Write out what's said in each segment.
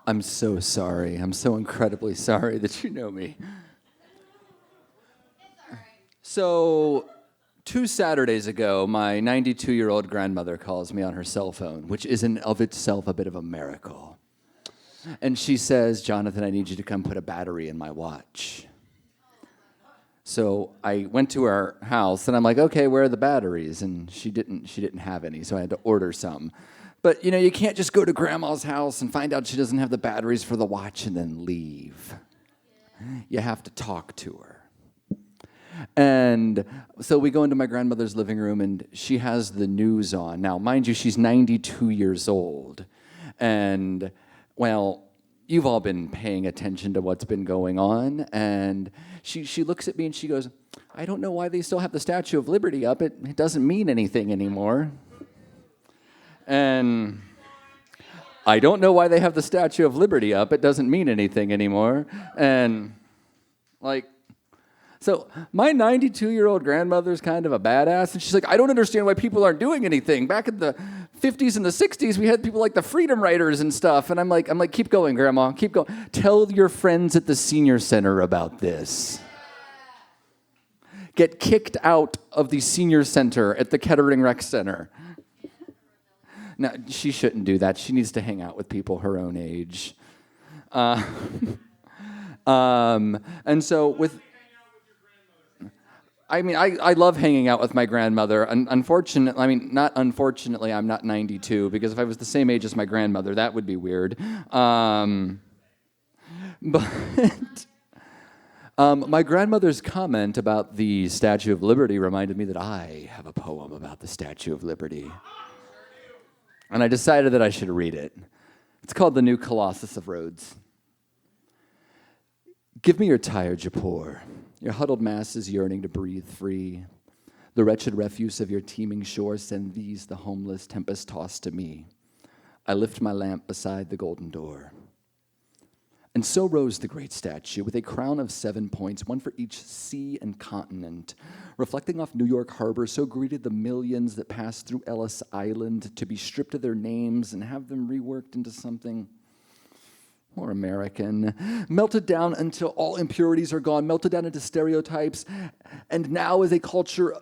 I'm so sorry. I'm so incredibly sorry that you know me. So, 2 Saturdays ago, my 92-year-old grandmother calls me on her cell phone, which is in of itself a bit of a miracle. And she says, "Jonathan, I need you to come put a battery in my watch." So I went to her house, and I'm like, "Okay, where are the batteries?" And she didn't have any, so I had to order some. But, you can't just go to Grandma's house and find out she doesn't have the batteries for the watch and then leave. You have to talk to her. And so we go into my grandmother's living room, and she has the news on. Now, mind you, she's 92 years old. And, well, you've all been paying attention to what's been going on. And she looks at me and she goes, "I don't know why they still have the Statue of Liberty up. It doesn't mean anything anymore." And I don't know why they have the Statue of Liberty up. It doesn't mean anything anymore. And, so my 92-year-old grandmother's kind of a badass, and she's like, "I don't understand why people aren't doing anything. Back in the 50s and the 60s, we had people like the Freedom Riders and stuff." And I'm like, "Keep going, Grandma, keep going. Tell your friends at the senior center about this. Get kicked out of the senior center at the Kettering Rec Center." No, she shouldn't do that. She needs to hang out with people her own age. And so with... I love hanging out with my grandmother. Not unfortunately, I'm not 92, because if I was the same age as my grandmother, that would be weird. But my grandmother's comment about the Statue of Liberty reminded me that I have a poem about the Statue of Liberty. And I decided that I should read it. It's called The New Colossus of Rhodes. Give me your tired Jaipur, your huddled masses yearning to breathe free. The wretched refuse of your teeming shore, send these, the homeless, tempest-tossed, to me. I lift my lamp beside the golden door. And so rose the great statue, with a crown of 7 points, one for each sea and continent. Reflecting off New York Harbor, so greeted the millions that passed through Ellis Island, to be stripped of their names and have them reworked into something more American. Melted down until all impurities are gone, melted down into stereotypes, and now as a culture...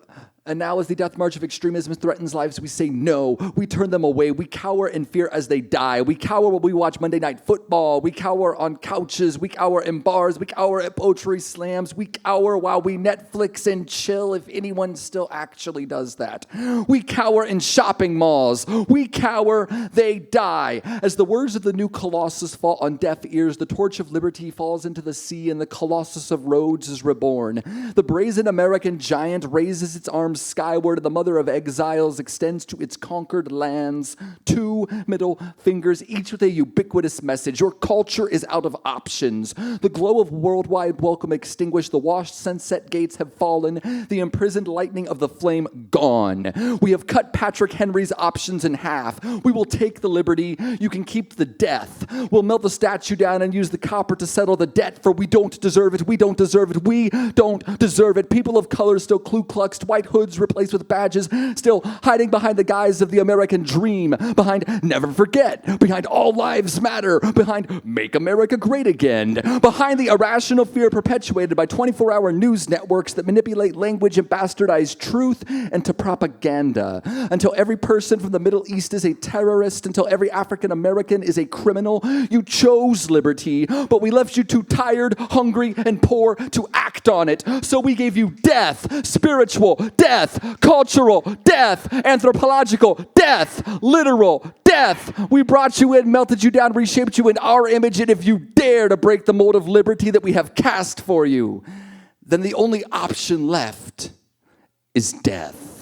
And now as the death march of extremism threatens lives, we say no. We turn them away. We cower in fear as they die. We cower when we watch Monday Night Football. We cower on couches. We cower in bars. We cower at poetry slams. We cower while we Netflix and chill, if anyone still actually does that. We cower in shopping malls. We cower, they die. As the words of the new Colossus fall on deaf ears, the torch of liberty falls into the sea, and the Colossus of Rhodes is reborn. The brazen American giant raises its arms skyward, and the mother of exiles extends to its conquered lands 2 middle fingers, each with a ubiquitous message. Your culture is out of options. The glow of worldwide welcome extinguished. The washed sunset gates have fallen. The imprisoned lightning of the flame gone. We have cut Patrick Henry's options in half. We will take the liberty. You can keep the death. We'll melt the statue down and use the copper to settle the debt, for we don't deserve it. We don't deserve it. We don't deserve it. People of color still Ku Kluxed, white hoods replaced with badges, still hiding behind the guise of the American dream, behind never forget, behind all lives matter, behind make America great again, behind the irrational fear perpetuated by 24-hour news networks that manipulate language and bastardize truth into propaganda, until every person from the Middle East is a terrorist, until every African American is a criminal. You chose liberty, but we left you too tired, hungry, and poor to act on it. So we gave you death, spiritual death, cultural death, anthropological death, literal death. We brought you in, melted you down, reshaped you in our image, and if you dare to break the mold of liberty that we have cast for you, then the only option left is death.